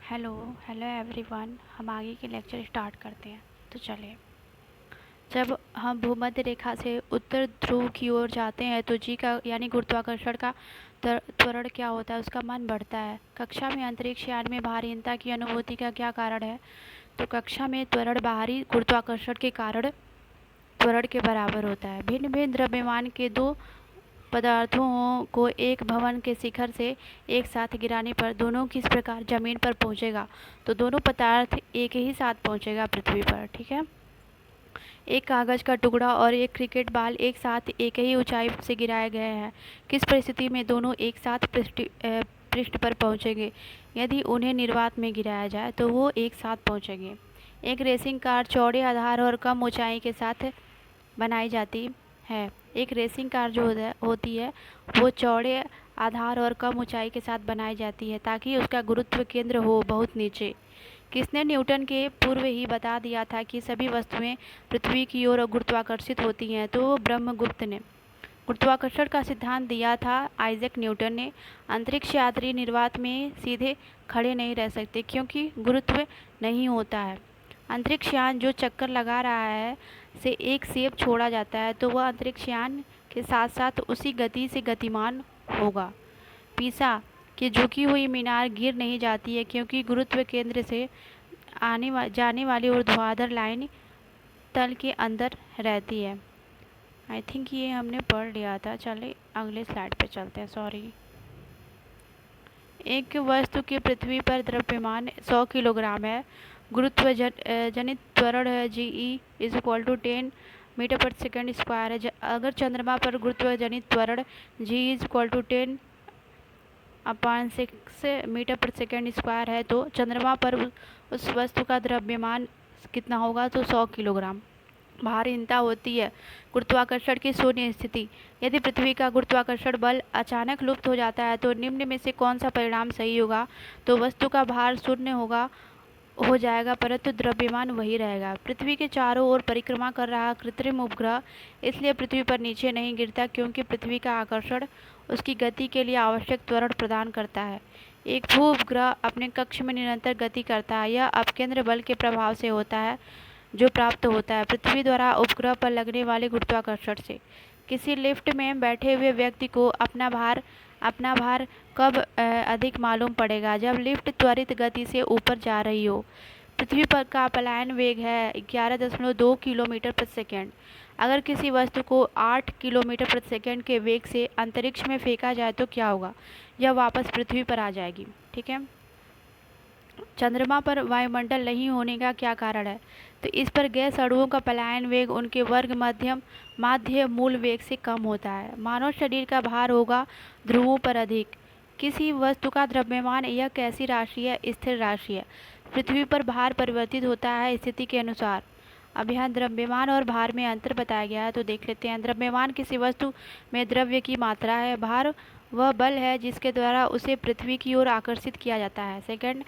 Hello hello everyone. हम आगे के लेक्चर स्टार्ट करते हैं। तो चलिए, जब हम भूमध्य रेखा से उत्तर ध्रुव की ओर जाते हैं तो जी का यानी गुरुत्वाकर्षण का त्वरण क्या होता है, उसका मान बढ़ता है। कक्षा में अंतरिक्ष यान में भारीहीनता की अनुभूति का क्या कारण है? तो कक्षा में त्वरण बाहरी गुरुत्वाकर्षण के कारण त्वरण के बराबर होता है। भिन्न भिन्न द्रव्यमान के दो पदार्थों को एक भवन के शिखर से एक साथ गिराने पर दोनों किस प्रकार जमीन पर पहुंचेगा? तो दोनों पदार्थ एक ही साथ पहुंचेगा पृथ्वी पर। ठीक है। एक कागज का टुकड़ा और एक क्रिकेट बॉल एक साथ एक ही ऊंचाई से गिराए गए हैं। किस परिस्थिति में दोनों एक साथ पृष्ठ पर पहुंचेंगे? यदि उन्हें निर्वात में गिराया जाए तो वो एक साथ पहुंचेंगे। एक रेसिंग कार चौड़े आधार और कम ऊंचाई के साथ बनाई जाती है। एक रेसिंग कार जो होती है वो चौड़े आधार और कम ऊंचाई के साथ बनाई जाती है ताकि उसका गुरुत्व केंद्र हो बहुत नीचे। किसने न्यूटन के पूर्व ही बता दिया था कि सभी वस्तुएं पृथ्वी की ओर गुरुत्वाकर्षित होती हैं? तो ब्रह्मगुप्त ने गुरुत्वाकर्षण का सिद्धांत दिया था। आइजैक न्यूटन ने अंतरिक्ष यात्री निर्वात में सीधे खड़े नहीं रह सकते क्योंकि गुरुत्व नहीं होता है। अंतरिक्ष यान जो चक्कर लगा रहा है से एक सेब छोड़ा जाता है तो वह अंतरिक्ष यान के साथ साथ उसी गति से गतिमान होगा। पीसा की झुकी हुई मीनार गिर नहीं जाती है क्योंकि गुरुत्व केंद्र से जाने वाली ऊर्ध्वाधर लाइन तल के अंदर रहती है। आई थिंक ये हमने पढ़ लिया था। चलिए अगले स्लाइड पे चलते हैं। सॉरी। एक वस्तु के पृथ्वी पर द्रव्यमान 100 किलोग्राम है। गुरुत्व जनित त्वरण g e is equal to 10 metre पर सेकेंड स्क्वायर है। अगर चंद्रमा पर गुरुत्व जनित त्वरण g is equal to 10/6 metre पर सेकेंड स्क्वायर है तो चंद्रमा पर उस वस्तु का द्रव्यमान कितना होगा? तो 100 किलोग्राम। भारीहीनता होती है गुरुत्वाकर्षण की शून्य स्थिति। यदि पृथ्वी का गुरुत्वाकर्षण बल अचानक लुप्त हो जाता है तो निम्न में से कौन सा परिणाम सही होगा? तो वस्तु का भार शून्य हो जाएगा परंतु द्रव्यमान वही रहेगा। पृथ्वी के चारों ओर परिक्रमा कर रहा कृत्रिम उपग्रह इसलिए पृथ्वी पर नीचे नहीं गिरता क्योंकि पृथ्वी का आकर्षण उसकी गति के लिए आवश्यक त्वरण प्रदान करता है। एक भू उपग्रह अपने कक्ष में निरंतर गति करता है। यह अपकेंद्र बल के प्रभाव से होता है जो प्राप्त होता है पृथ्वी द्वारा उपग्रह पर लगने वाले गुरुत्वाकर्षण से। किसी लिफ्ट में बैठे हुए व्यक्ति को अपना भार कब अधिक मालूम पड़ेगा? जब लिफ्ट त्वरित गति से ऊपर जा रही हो। पृथ्वी पर का पलायन वेग है 11.2 किलोमीटर प्रति सेकेंड। अगर किसी वस्तु को 8 किलोमीटर प्रति सेकेंड के वेग से अंतरिक्ष में फेंका जाए तो क्या होगा? यह वापस पृथ्वी पर आ जाएगी। ठीक है। चंद्रमा पर वायुमंडल नहीं होने का क्या कारण है? तो इस पर गैस अणुओं का पलायन वेग उनके वर्ग माध्य मूल वेग से कम होता है। मानव शरीर का भार होगा ध्रुवों पर अधिक। किसी वस्तु का द्रव्यमान यह कैसी राशि है? स्थिर राशि है। पृथ्वी पर भार परिवर्तित होता है स्थिति के अनुसार। अब यहाँ द्रव्यमान और भार में अंतर बताया गया है तो देख लेते हैं। द्रव्यमान किसी वस्तु में द्रव्य की मात्रा है। भार वह बल है जिसके द्वारा उसे पृथ्वी की ओर आकर्षित किया जाता है। सेकंड,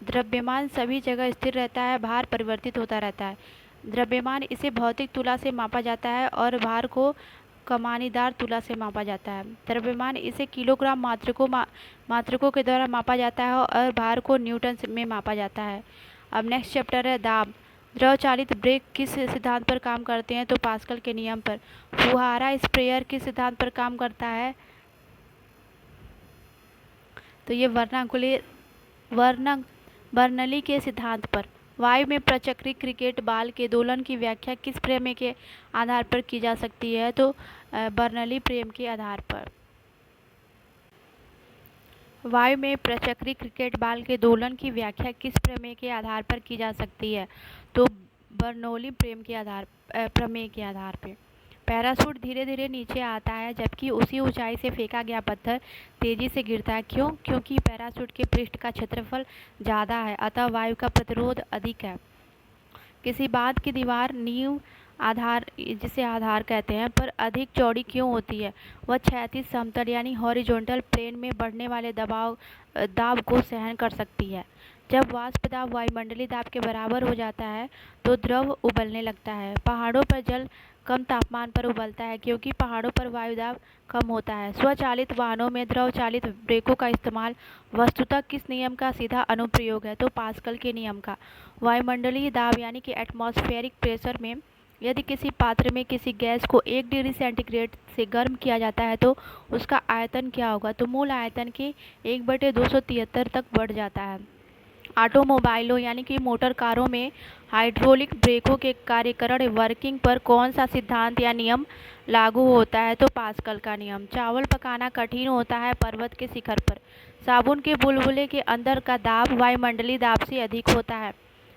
द्रव्यमान सभी जगह स्थिर रहता है, भार परिवर्तित होता रहता है। द्रव्यमान इसे भौतिक तुला से मापा जाता है और भार को कमानीदार तुला से मापा जाता है। द्रव्यमान इसे किलोग्राम मात्रकों के द्वारा मापा जाता है और भार को न्यूटन में मापा जाता है। अब नेक्स्ट चैप्टर है दाब। द्रव चालित ब्रेक किस सिद्धांत पर काम करते हैं? तो पास्कल के नियम पर। फुहारा स्प्रेयर किस सिद्धांत पर काम करता है? तो ये बर्नौली के सिद्धांत पर। वायु में प्रचक्रित क्रिकेट बॉल के दोलन की व्याख्या किस प्रमेय के आधार पर की जा सकती है? तो बर्नौली प्रमेय के आधार पर। वायु में प्रचक्रित क्रिकेट बॉल के दोलन की व्याख्या किस प्रमेय के आधार पर की जा सकती है? तो बर्नौली प्रमेय के आधार पर। पैराशूट धीरे धीरे नीचे आता है जबकि उसी ऊंचाई से फेंका गया पत्थर तेजी से गिरता है। क्यों? क्योंकि पैराशूट के पृष्ठ का क्षेत्रफल ज़्यादा है अतः वायु का प्रतिरोध अधिक है। किसी बात की दीवार नींव आधार जिसे आधार कहते हैं पर अधिक चौड़ी क्यों होती है? वह क्षैतिज समतल यानी हॉरिजॉन्टल प्लेन में बढ़ने वाले दाब को सहन कर सकती है। जब वाष्प दाब वायुमंडलीय दाब के बराबर हो जाता है तो द्रव उबलने लगता है। पहाड़ों पर जल कम तापमान पर उबलता है क्योंकि पहाड़ों पर वायुदाब कम होता है। स्वचालित वाहनों में द्रव चालित ब्रेकों का इस्तेमाल वस्तुतः किस नियम का सीधा अनुप्रयोग है? तो पास्कल के नियम का। वायुमंडलीय दाब यानी कि एटमॉस्फेरिक प्रेशर में यदि किसी पात्र में किसी गैस को 1 डिग्री सेंटीग्रेड से गर्म किया जाता है तो उसका आयतन क्या होगा? तो मूल आयतन के 1/273 तक बढ़ जाता है। ऑटोमोबाइलों यानी कि मोटर कारों में हाइड्रोलिक ब्रेकों के कार्यकरण वर्किंग पर कौन सा सिद्धांत या नियम लागू होता है? तो पास्कल का नियम। चावल पकाना कठिन होता है पर्वत के शिखर पर। साबुन के बुलबुले के अंदर का दाब वायुमंडलीय दाब से अधिक होता है।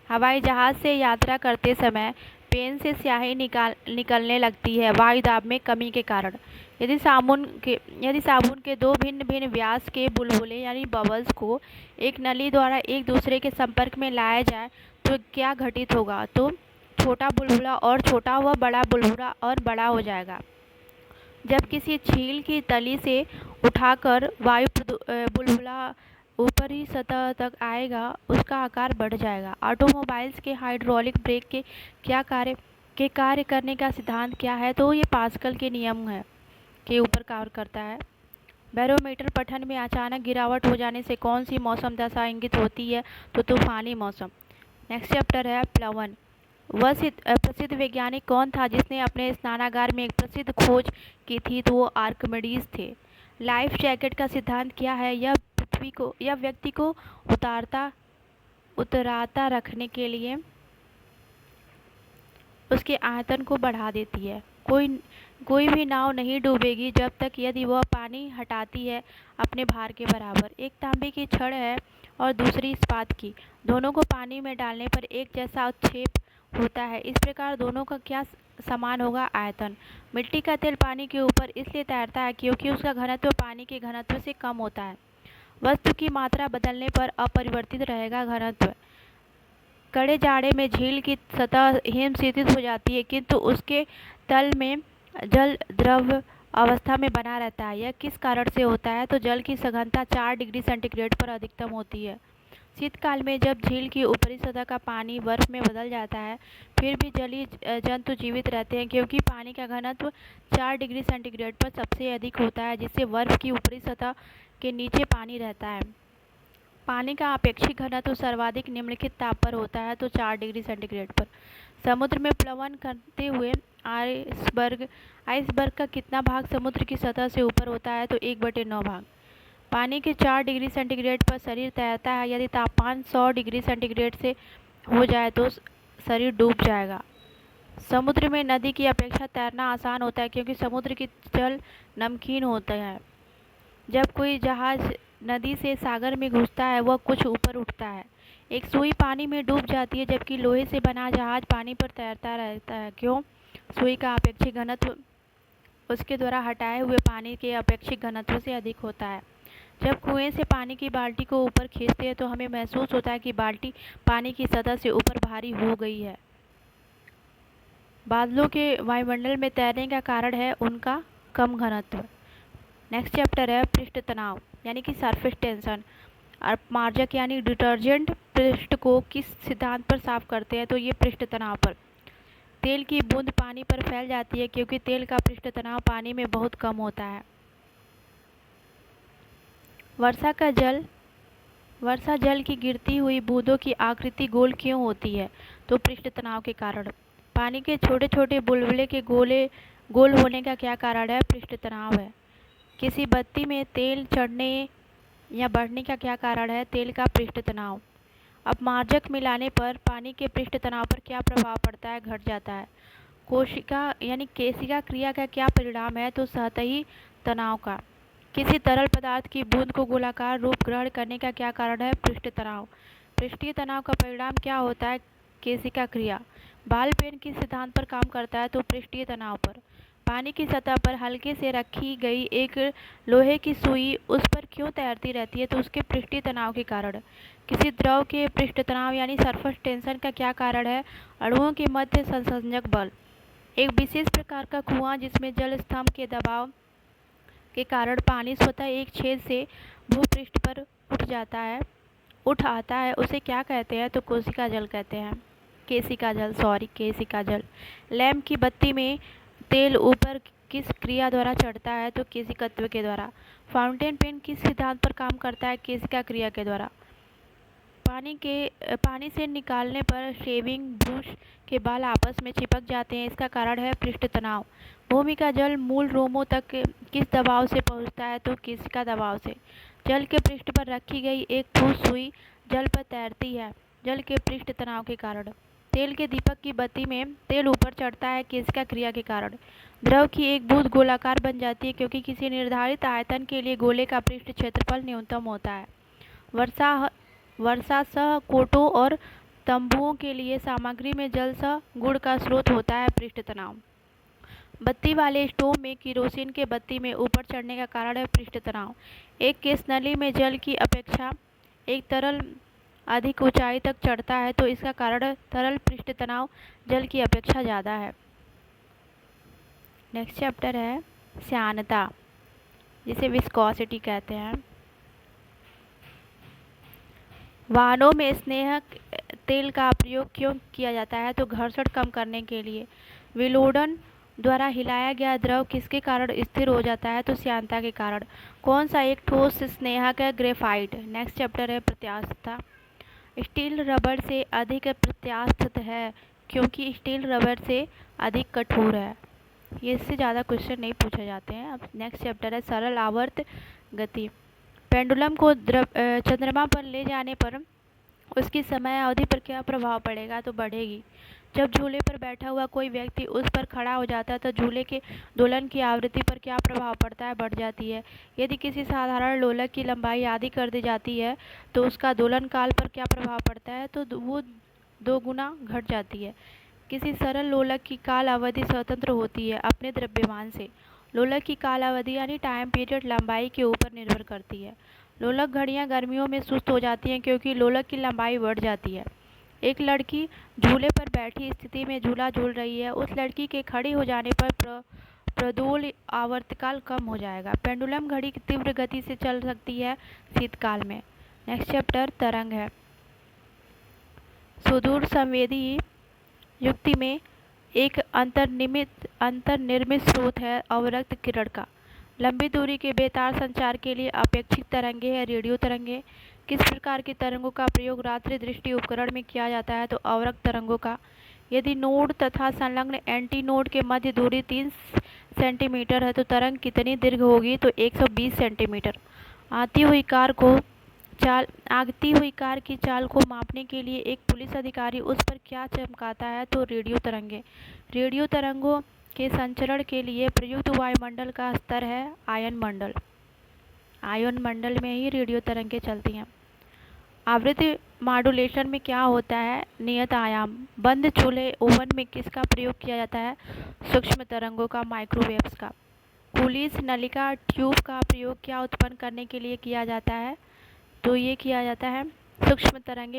हवाई जहाज से यात्रा करते समय पेन से स्याही निकलने लगती है वायु दाब में कमी के कारण। यदि साबुन के दो भिन्न भिन्न व्यास के बुलबुले यानी बबल्स को एक नली द्वारा एक दूसरे के संपर्क में लाया जाए तो क्या घटित होगा? तो छोटा बुलबुला और छोटा व बड़ा बुलबुला और बड़ा हो जाएगा। जब किसी झील की तली से उठाकर बुलबुला ऊपरी सतह तक आएगा उसका आकार बढ़ जाएगा। ऑटोमोबाइल्स के हाइड्रोलिक ब्रेक के कार्य करने का सिद्धांत क्या है? तो ये पास्कल के नियम है के ऊपर कार्य करता है। बैरोमीटर पठन में अचानक गिरावट हो जाने से कौन सी मौसम दशा इंगित होती है? तो तूफानी मौसम। नेक्स्ट चैप्टर है प्लवन। वह प्रसिद्ध वैज्ञानिक कौन था जिसने अपने स्नानागार में एक प्रसिद्ध खोज की थी? तो वो आर्किमिडीज थे। लाइफ जैकेट का सिद्धांत क्या है? यह व्यक्ति को उतराता रखने के लिए उसके आयतन को बढ़ा देती है। कोई भी नाव नहीं डूबेगी जब तक यदि वह पानी हटाती है अपने भार के बराबर। एक तांबे की छड़ है और दूसरी इस्पात की, दोनों को पानी में डालने पर एक जैसा उत्क्षेप होता है। इस प्रकार दोनों का क्या समान होगा? आयतन। मिट्टी का तेल पानी के ऊपर इसलिए तैरता है क्योंकि उसका घनत्व पानी के घनत्व से कम होता है। वस्तु की मात्रा बदलने पर अपरिवर्तित रहेगा घनत्व। कड़े जाड़े में झील की सतह हिमशीतल हो जाती है किंतु उसके तल में जल द्रव अवस्था में बना रहता है। यह किस कारण से होता है? तो जल की सघनता 4 डिग्री सेंटीग्रेड पर अधिकतम होती है। शीतकाल में जब झील की ऊपरी सतह का पानी बर्फ में बदल जाता है फिर भी जलीय जंतु जीवित रहते हैं क्योंकि पानी का घनत्व 4 डिग्री सेंटीग्रेड पर सबसे अधिक होता है जिससे बर्फ की ऊपरी सतह के नीचे पानी रहता है। पानी का अपेक्षिक घनत्व सर्वाधिक निम्नलिखित ताप पर होता है तो 4 डिग्री सेंटीग्रेड पर। समुद्र में प्लवन करते हुए आइसबर्ग का कितना भाग समुद्र की सतह से ऊपर होता है? तो 1/9 भाग। पानी के 4 डिग्री सेंटीग्रेड पर शरीर तैरता है। यदि तापमान 100 डिग्री सेंटीग्रेड से हो जाए तो शरीर डूब जाएगा। समुद्र में नदी की अपेक्षा तैरना आसान होता है क्योंकि समुद्र की जल नमकीन होता है। जब कोई जहाज नदी से सागर में घुसता है वह कुछ ऊपर उठता है। एक सुई पानी में डूब जाती है जबकि लोहे से बना जहाज पानी पर तैरता रहता है। क्यों? सुई का अपेक्षिक घनत्व उसके द्वारा हटाए हुए पानी के अपेक्षिक घनत्व से अधिक होता है। जब कुएं से पानी की बाल्टी को ऊपर खींचते हैं तो हमें महसूस होता है कि बाल्टी पानी की सतह से ऊपर भारी हो गई है। बादलों के वायुमंडल में तैरने का कारण है उनका कम घनत्व। नेक्स्ट चैप्टर है पृष्ठ तनाव यानी कि सरफेस टेंशन। अपमार्जक यानी डिटर्जेंट पृष्ठ को किस सिद्धांत पर साफ करते हैं? तो ये पृष्ठ तनाव पर। तेल की बूंद पानी पर फैल जाती है क्योंकि तेल का पृष्ठ तनाव पानी में बहुत कम होता है। वर्षा जल की गिरती हुई बूंदों की आकृति गोल क्यों होती है? तो पृष्ठ तनाव के कारण। पानी के छोटे छोटे बुलबुले के गोल होने का क्या कारण है? पृष्ठ तनाव है। किसी बत्ती में तेल चढ़ने या बढ़ने का क्या कारण है? तेल का पृष्ठ तनाव। अपमार्जक मिलाने पर पानी के पृष्ठ तनाव पर क्या प्रभाव पड़ता है? घट जाता है। केशिका क्रिया का क्या परिणाम है? तो सतही तनाव का। किसी तरल पदार्थ की बूंद को गोलाकार रूप ग्रहण करने का क्या कारण है? पृष्ठ तनाव। पृष्ठीय तनाव का परिणाम क्या होता है? केशिका क्रिया। बॉल पेन किस सिद्धांत पर काम करता है? तो पृष्ठीय तनाव पर। पानी की सतह पर हल्के से रखी गई एक लोहे की सुई उस पर क्यों तैरती रहती है? तो उसके पृष्ठीय तनाव के कारण। किसी द्रव के पृष्ठ तनाव यानी सरफेस टेंशन का क्या कारण है? अणुओं के मध्य संसंजक बल। एक विशेष प्रकार का कुआं जिसमें जल स्तंभ के दबाव के कारण पानी स्वतः एक छेद से भूपृष्ठ पर उठ आता है उसे क्या कहते हैं? तो कोशिका जल कहते हैं। केसिका जल, केसिका जल। लैंप की बत्ती में तेल ऊपर किस क्रिया द्वारा चढ़ता है? तो केसिकत्व के द्वारा। फाउंटेन पेन किस सिद्धांत पर काम करता है? केसिका क्रिया के द्वारा। पानी से निकालने पर शेविंग ब्रश के बाल आपस में चिपक जाते हैं, इसका कारण है पृष्ठ तनाव। भूमि का जल मूल रोमों तक किस दबाव से पहुंचता है? तो केसिका दबाव से। जल के पृष्ठ पर रखी गई एक ठोस सुई जल पर तैरती है, जल के पृष्ठ तनाव के कारण। तेल के दीपक की बत्ती में तेल ऊपर चढ़ता है, केसिका क्रिया के कारण। द्रव की एक बूंद गोलाकार बन जाती है क्योंकि किसी निर्धारित आयतन के लिए गोले का पृष्ठ क्षेत्रफल न्यूनतम होता है। वर्षा सह कोटों और तंबुओं के लिए सामग्री में जल सह गुण का स्रोत होता है पृष्ठ तनाव। बत्ती वाले स्टोव में केरोसिन के बत्ती में ऊपर चढ़ने का कारण है पृष्ठ तनाव। एक केस नली में जल की अपेक्षा एक तरल अधिक ऊंचाई तक चढ़ता है तो इसका कारण तरल पृष्ठ तनाव जल की अपेक्षा ज़्यादा है। नेक्स्ट चैप्टर है श्यानता, जिसे विस्कोसिटी कहते हैं। वाहनों में स्नेहक तेल का प्रयोग क्यों किया जाता है? तो घर्षण कम करने के लिए। विलोडन द्वारा हिलाया गया द्रव किसके कारण स्थिर हो जाता है? तो श्यानता के कारण। कौन सा एक ठोस स्नेहक है? ग्रेफाइट। नेक्स्ट चैप्टर है प्रत्यास्थता। स्टील रबर से अधिक प्रत्यास्थ है क्योंकि स्टील रबर से अधिक कठोर है। ये इससे ज़्यादा क्वेश्चन नहीं पूछे जाते हैं। अब नेक्स्ट चैप्टर है सरल आवर्त गति। पेंडुलम को चंद्रमा पर ले जाने पर उसकी समय अवधि पर क्या प्रभाव पड़ेगा? तो बढ़ेगी। जब झूले पर बैठा हुआ कोई व्यक्ति उस पर खड़ा हो जाता है तो झूले के दोलन की आवृत्ति पर क्या प्रभाव पड़ता है? बढ़ जाती है। यदि किसी साधारण लोलक की लंबाई आधी कर दी जाती है तो उसका दोलन काल पर क्या प्रभाव पड़ता है? तो वो 2 गुना घट जाती है। किसी सरल लोलक की काल अवधि स्वतंत्र होती है अपने द्रव्यमान से। लोलक की काल अवधि यानी टाइम पीरियड लंबाई के ऊपर निर्भर करती है। लोलक घड़ियां गर्मियों में सुस्त हो जाती हैं क्योंकि लोलक की लंबाई बढ़ जाती है। एक लड़की झूले पर बैठी स्थिति में झूला झूल रही है, उस लड़की के खड़े हो जाने पर प्रदोल आवर्तकाल कम हो जाएगा। पेंडुलम घड़ी की तीव्र गति से चल सकती है शीतकाल में। नेक्स्ट चैप्टर तरंग है। सुदूर संवेदी युक्ति में एक अंतर्निर्मित स्रोत है अवरक्त किरण का। लंबी दूरी के बेतार संचार के लिए अपेक्षित तरंगे है रेडियो तरंगे। किस प्रकार की तरंगों का प्रयोग रात्रि दृष्टि उपकरण में किया जाता है? तो अवरक्त तरंगों का। यदि नोड तथा संलग्न एंटी नोड के मध्य दूरी 3 सेंटीमीटर है तो तरंग कितनी दीर्घ होगी? तो 120 सेंटीमीटर। आगती हुई कार की चाल को मापने के लिए एक पुलिस अधिकारी उस पर क्या चमकाता है? तो रेडियो तरंगे। रेडियो तरंगों के संचरण के लिए प्रयुक्त वायुमंडल का स्तर है आयन मंडल। आयन मंडल में ही रेडियो तरंगें चलती हैं। आवृत्ति मॉड्यूलेशन में क्या होता है? नियत आयाम। बंद चूल्हे ओवन में किसका प्रयोग किया जाता है? सूक्ष्म तरंगों का, माइक्रोवेव्स का। कूलिज नलिका ट्यूब का प्रयोग क्या उत्पन्न करने के लिए किया जाता है? तो ये किया जाता है सूक्ष्म तरंगे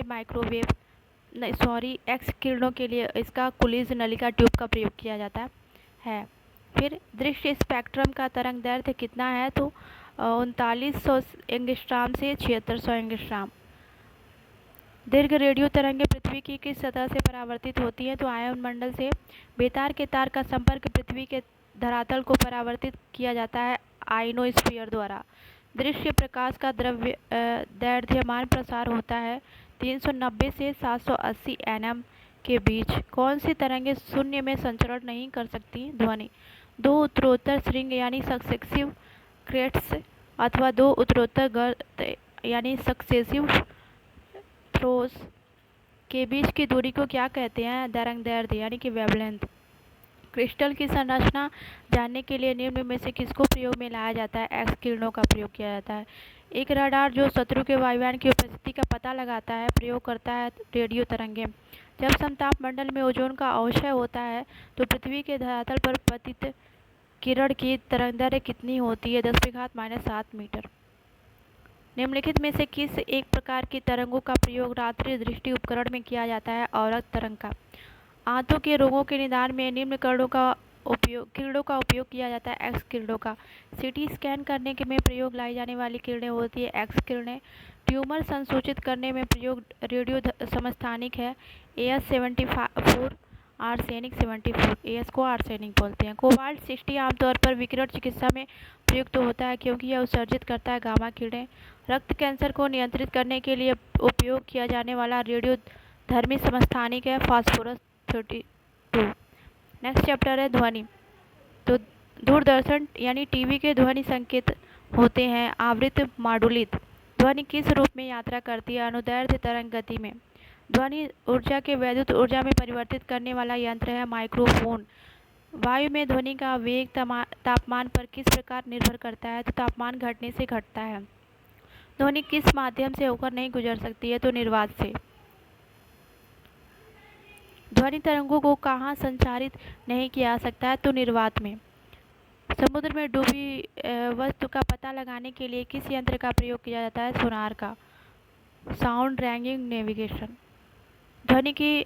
एक्स किरणों के लिए इसका कूलिज नलिका ट्यूब का प्रयोग किया जाता है। फिर दृश्य स्पेक्ट्रम का तरंग दैर्ध्य कितना है? तो 3900 एंगस्ट्राम से 7600 एंगस्ट्राम। दीर्घ रेडियो तरंगें पृथ्वी की किस सतह से परावर्तित होती हैं? तो आयन मंडल से। बेतार के तार का संपर्क पृथ्वी के धरातल को परावर्तित किया जाता है आयनोस्फीयर द्वारा। दृश्य प्रकाश का दैर्घ्यमान प्रसार होता है 390 से 780 nm के बीच। कौन सी तरंगें शून्य में संचरण नहीं कर सकती? ध्वनि। 2 उत्तरोत्तर श्रृंग यानी सक्सेसिव क्रेस्ट्स अथवा 2 उत्तरोत्तर गर्त यानी सक्सेसिव थ्रोस के बीच की दूरी को क्या कहते हैं? तरंगदैर्ध्य यानी कि वेवलेंथ। क्रिस्टल की संरचना जानने के लिए निम्न में से किसको प्रयोग में लाया जाता है? एक्स किरणों का प्रयोग किया जाता है। एक रडार जो शत्रु के वायुयान की उपस्थिति का पता लगाता है प्रयोग करता है रेडियो तरंगें। जब समताप मंडल में ओजोन का अवक्षय होता है तो पृथ्वी के धरातल पर पतित किरण की तरंगदैर्ध्य कितनी होती है? 10⁻⁷ मीटर। निम्नलिखित में से किस एक प्रकार की तरंगों का प्रयोग रात्रि दृष्टि उपकरण में किया जाता है? अवरक्त तरंग का। आंतों के रोगों के निदान में निम्न करणों का किरणों का उपयोग किया जाता है एक्स किरणों का। सीटी स्कैन करने के में प्रयोग लाई जाने वाली किरणें होती है एक्स किरणें। ट्यूमर संसूचित करने में प्रयोग रेडियो समस्थानिक है AS74 आर्सेनिक 74 AS को आर्सेनिक बोलते हैं। कोबाल्ट 60 आमतौर पर विकिरण चिकित्सा में प्रयुक्त होता है क्योंकि यह उत्सर्जित करता है गामा किरणें। रक्त कैंसर को नियंत्रित करने के लिए उपयोग किया जाने वाला रेडियो धर्मी समस्थानिक है फास्फोरस 32। नेक्स्ट चैप्टर है ध्वनि। तो दूरदर्शन यानी टीवी के ध्वनि संकेत होते हैं आवृत्त मॉड्यूलित। ध्वनि किस रूप में यात्रा करती है? अनुदैर्ध्य तरंग गति में। ध्वनि ऊर्जा के वैद्युत ऊर्जा में परिवर्तित करने वाला यंत्र है माइक्रोफोन। वायु में ध्वनि का वेग तापमान पर किस प्रकार निर्भर करता है? तो तापमान घटने से घटता है। ध्वनि किस माध्यम से होकर नहीं गुजर सकती है? तो निर्वात से। ध्वनि तरंगों को कहाँ संचारित नहीं किया जा सकता है? तो निर्वात में। समुद्र में डूबी वस्तु का पता लगाने के लिए किस यंत्र का प्रयोग किया जाता है? सोनार का। Sound ragging navigation. ध्वनि की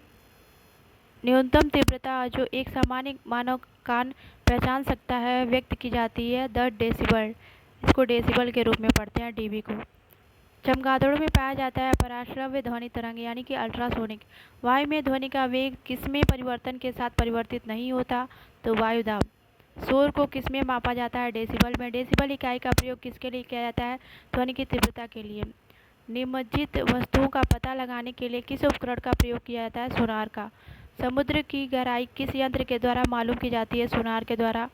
न्यूनतम तीव्रता जो एक सामान्य मानव कान पहचान सकता है व्यक्त की जाती है 10 डेसिबल। इसको डेसिबल के रूप में पढ़ते हैं डीबी को। चमगादड़ों में पाया जाता है पराश्रव्य ध्वनि तरंग यानी कि अल्ट्रासोनिक। वायु में ध्वनि का वेग किसमें परिवर्तन के साथ परिवर्तित नहीं होता? तो वायु दाब। शोर को किसमें मापा जाता है? डेसिबल में। डेसिबल इकाई का प्रयोग किसके लिए किया जाता है? ध्वनि की तीव्रता के लिए। निमज्जित वस्तुओं का पता लगाने के लिए किस उपकरण का प्रयोग किया जाता है? सोनार का। समुद्र की गहराई किस यंत्र के द्वारा मालूम की जाती है? सोनार के द्वारा।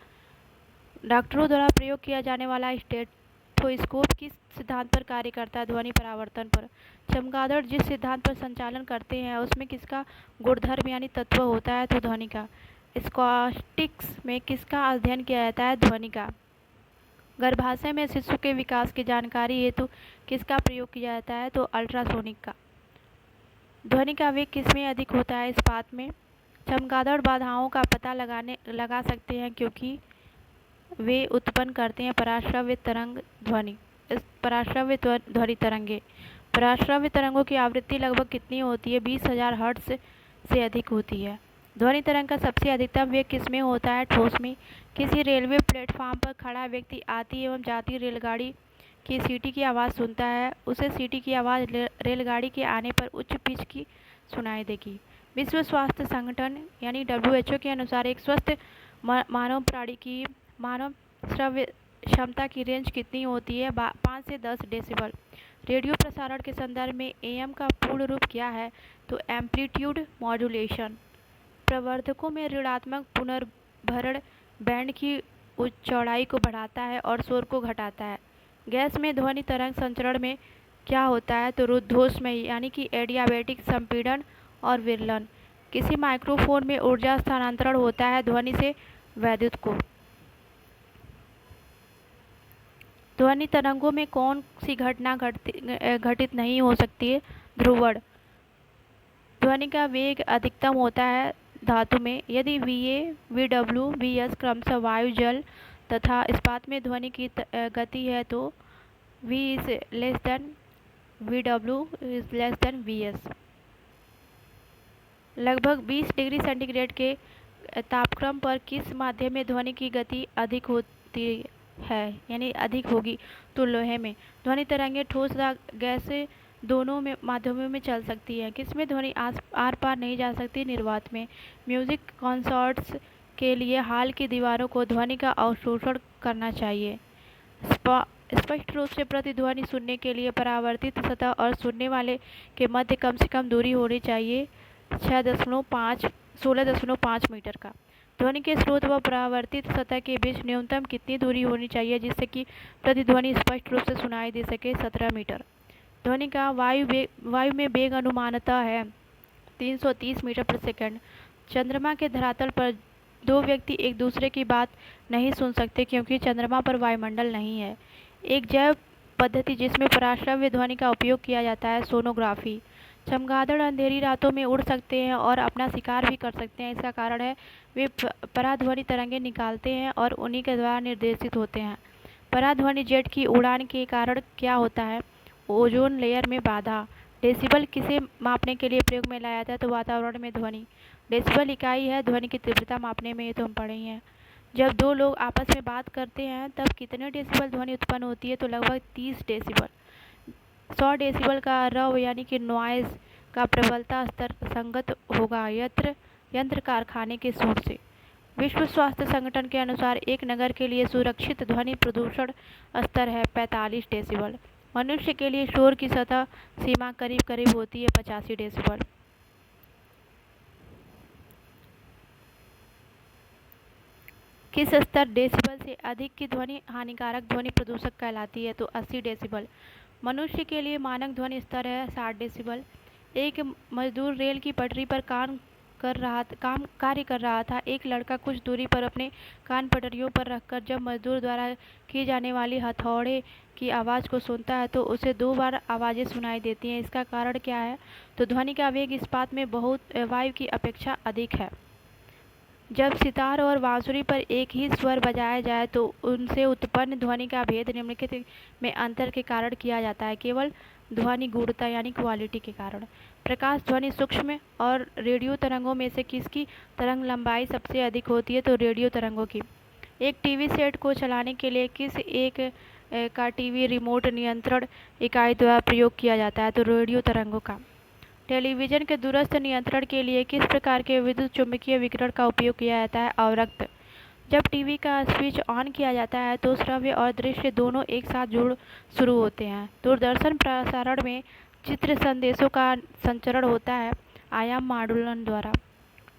डॉक्टरों द्वारा प्रयोग किया जाने वाला स्टेथोस्कोप किस सिद्धांत पर कार्य करता है? ध्वनि परावर्तन पर। चमगादड़ जिस सिद्धांत पर संचालन करते हैं उसमें किसका गुणधर्म यानी तत्व होता है? तो ध्वनि का। स्कॉस्टिक्स में किसका अध्ययन किया जाता है? ध्वनि का। गर्भाशय में शिशु के विकास की जानकारी हेतु किसका प्रयोग किया जाता है? तो अल्ट्रासोनिक का। ध्वनि का वेग किसमें अधिक होता है? इस्पात में। चमगादड़ बाधाओं का पता लगा सकते हैं क्योंकि वे उत्पन्न करते हैं पराश्रव्य तरंग ध्वनि। पराश्रव्य ध्वनि तरंगे। पराश्रव्य तरंगों की आवृत्ति लगभग कितनी होती है? 20,000 हर्ट्ज से अधिक होती है। ध्वनि तरंग का सबसे अधिकतम वेग किसमें होता है? ठोस में। किसी रेलवे प्लेटफॉर्म पर खड़ा व्यक्ति आती एवं जाती रेलगाड़ी की सीटी की आवाज़ सुनता है, उसे सीटी की आवाज़ रेलगाड़ी के आने पर उच्च पिच की सुनाई देगी। विश्व स्वास्थ्य संगठन यानी WHO के अनुसार एक स्वस्थ मानव प्राणी की मानव श्रव्य क्षमता की रेंज कितनी होती है? 5 से 10 डेसिबल। रेडियो प्रसारण के संदर्भ में AM का पूर्ण रूप क्या है? तो एम्पलीट्यूड मॉड्यूलेशन। प्रवर्धकों में ऋणात्मक पुनर्भरण बैंड की चौड़ाई को बढ़ाता है और शोर को घटाता है। गैस में ध्वनि तरंग संचरण में क्या होता है? तो रुद्धोष्म यानी कि एडियाबैटिक संपीड़न और विरलन। किसी माइक्रोफोन में ऊर्जा स्थानांतरण होता है ध्वनि से वैद्युत को। ध्वनि तरंगों में कौन सी घटना घटित नहीं हो सकती है? ध्रुवण। ध्वनि का वेग अधिकतम होता है धातु में यदि VA, VW, VS क्रमशः वायु, जल तथा इस्पात में ध्वनि की गति है तो V is less than VW is less than VS। लगभग 20 डिग्री सेंटीग्रेड के तापक्रम पर किस माध्यम में ध्वनि की गति अधिक होती है यानी अधिक होगी? तो लोहे में। ध्वनि तरंगे ठोस तथा गैस दोनों में माध्यमों में चल सकती है। किसमें ध्वनि आर पार नहीं जा सकती? निर्वात में। म्यूजिक कॉन्सर्ट्स के लिए हाल की दीवारों को ध्वनि का अवशोषण करना चाहिए। स्पष्ट रूप से प्रतिध्वनि सुनने के लिए परावर्तित सतह और सुनने वाले के मध्य कम से कम दूरी होनी चाहिए 16.5 मीटर का। ध्वनि के स्रोत व परावर्तित सतह के बीच न्यूनतम कितनी दूरी होनी चाहिए जिससे कि प्रतिध्वनि स्पष्ट रूप से सुनाई दे सके? 17 मीटर। ध्वनि का वायु में वेग अनुमानतः है 330 मीटर प्रति सेकंड। चंद्रमा के धरातल पर दो व्यक्ति एक दूसरे की बात नहीं सुन सकते क्योंकि चंद्रमा पर वायुमंडल नहीं है। एक जैव पद्धति जिसमें पराश्रव्य ध्वनि का उपयोग किया जाता है सोनोग्राफी। चमगादड़ अंधेरी रातों में उड़ सकते हैं और अपना शिकार भी कर सकते हैं। इसका कारण है वे पराध्वनि तरंगें निकालते हैं और उन्हीं के द्वारा निर्देशित होते हैं। पराध्वनि जेट की उड़ान के कारण क्या होता है? ओजोन लेयर में बाधा। डेसिबल किसे मापने के लिए प्रयोग में लाया जाता है? तो वातावरण में ध्वनि। डेसिबल इकाई है ध्वनि की तीव्रता मापने में, ये तो हम पढ़े ही हैं। जब दो लोग आपस में बात करते हैं तब कितने डेसिबल ध्वनि उत्पन्न होती है? तो लगभग 30 डेसिबल। 100 डेसिबल का रव यानी कि नॉइज़ का प्रबलता स्तर संगत होगा यंत्र कारखाने के शोर से। विश्व स्वास्थ्य संगठन के अनुसार एक नगर के लिए सुरक्षित ध्वनि प्रदूषण स्तर है 45 डेसिबल। मनुष्य के लिए शोर की सतह सीमा करीब करीब होती है 85 डेसिबल। किस स्तर डेसिबल से अधिक की ध्वनि हानिकारक ध्वनि प्रदूषक कहलाती है? तो 80 डेसिबल। मनुष्य के लिए मानक ध्वनि स्तर है 60 डेसिबल। एक मजदूर रेल की पटरी पर कार्य कर रहा था। एक लड़का कुछ दूरी पर अपने कान पटरियों पर रखकर जब मजदूर द्वारा की जाने वाली हथौड़े की आवाज़ को सुनता है तो उसे 2 बार आवाज़ें सुनाई देती हैं। इसका कारण क्या है? तो ध्वनि का वेग इस्पात में बहुत वायु की अपेक्षा अधिक है। जब सितार और बांसुरी पर एक ही स्वर बजाया जाए तो उनसे उत्पन्न ध्वनि का भेद निम्नलिखित में अंतर के कारण किया जाता है। केवल ध्वनि गूढ़ता यानी क्वालिटी के कारण। प्रकाश ध्वनि सूक्ष्म और रेडियो तरंगों में से किसकी तरंग लंबाई सबसे अधिक होती है? तो रेडियो तरंगों की। एक टीवी सेट को चलाने के लिए किस एक का टीवी रिमोट नियंत्रण इकाई द्वारा प्रयोग किया जाता है? तो रेडियो तरंगों का। टेलीविज़न के दूरस्थ नियंत्रण के लिए किस प्रकार के विद्युत चुम्बकीय विकिरण का उपयोग किया जाता है? अवरक्त। जब टीवी का स्विच ऑन किया जाता है तो श्रव्य और दृश्य दोनों एक साथ जुड़ शुरू होते हैं। दूरदर्शन प्रसारण में चित्र संदेशों का संचरण होता है आयाम मॉडुलन द्वारा।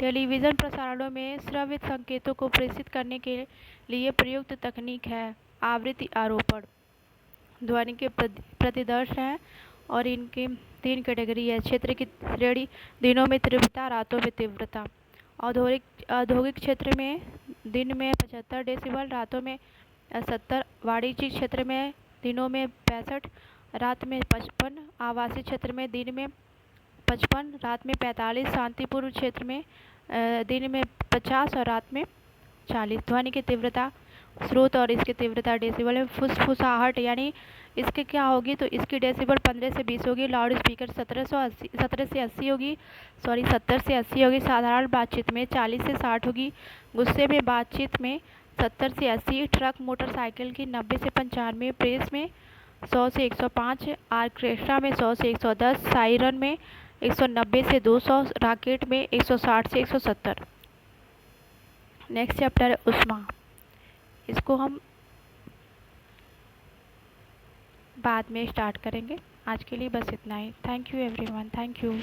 टेलीविज़न प्रसारणों में श्रव्य संकेतों को प्रेषित करने के लिए प्रयुक्त तकनीक है आवृत्ति आरोपण। ध्वनि के प्रतिदर्श हैं और इनके 3 कैटेगरी है। क्षेत्र की श्रेणी, दिनों में तीव्रता, रातों में तीव्रता। औद्योगिक क्षेत्र में दिन में 75 डेसिबल, रातों में 70। वाणिज्यिक क्षेत्र में दिनों में 65, रात में 55। आवासीय क्षेत्र में दिन में 55, रात में 45। शांतिपूर्ण क्षेत्र में दिन में 50 और रात में 40। ध्वनि की तीव्रता स्रोत और इसकी तीव्रता डेसिबल में। फुसफुसाहट यानी इसके क्या होगी? तो इसकी डेसिबल 15 से 20 होगी। लाउड स्पीकर 17 से 80 होगी। 70 से 80 होगी। साधारण बातचीत में 40 से 60 होगी। गुस्से में बातचीत में 70 से 80। ट्रक मोटरसाइकिल की 90 से 95। प्रेस में 100 से 105। आर्केस्ट्रा में 100 से 110। सायरन में 190 से 200। रॉकेट में 160 से 170। नेक्स्ट चैप्टर है ऊष्मा। इसको हम बाद में स्टार्ट करेंगे। आज के लिए बस इतना ही। Thank you everyone. Thank you.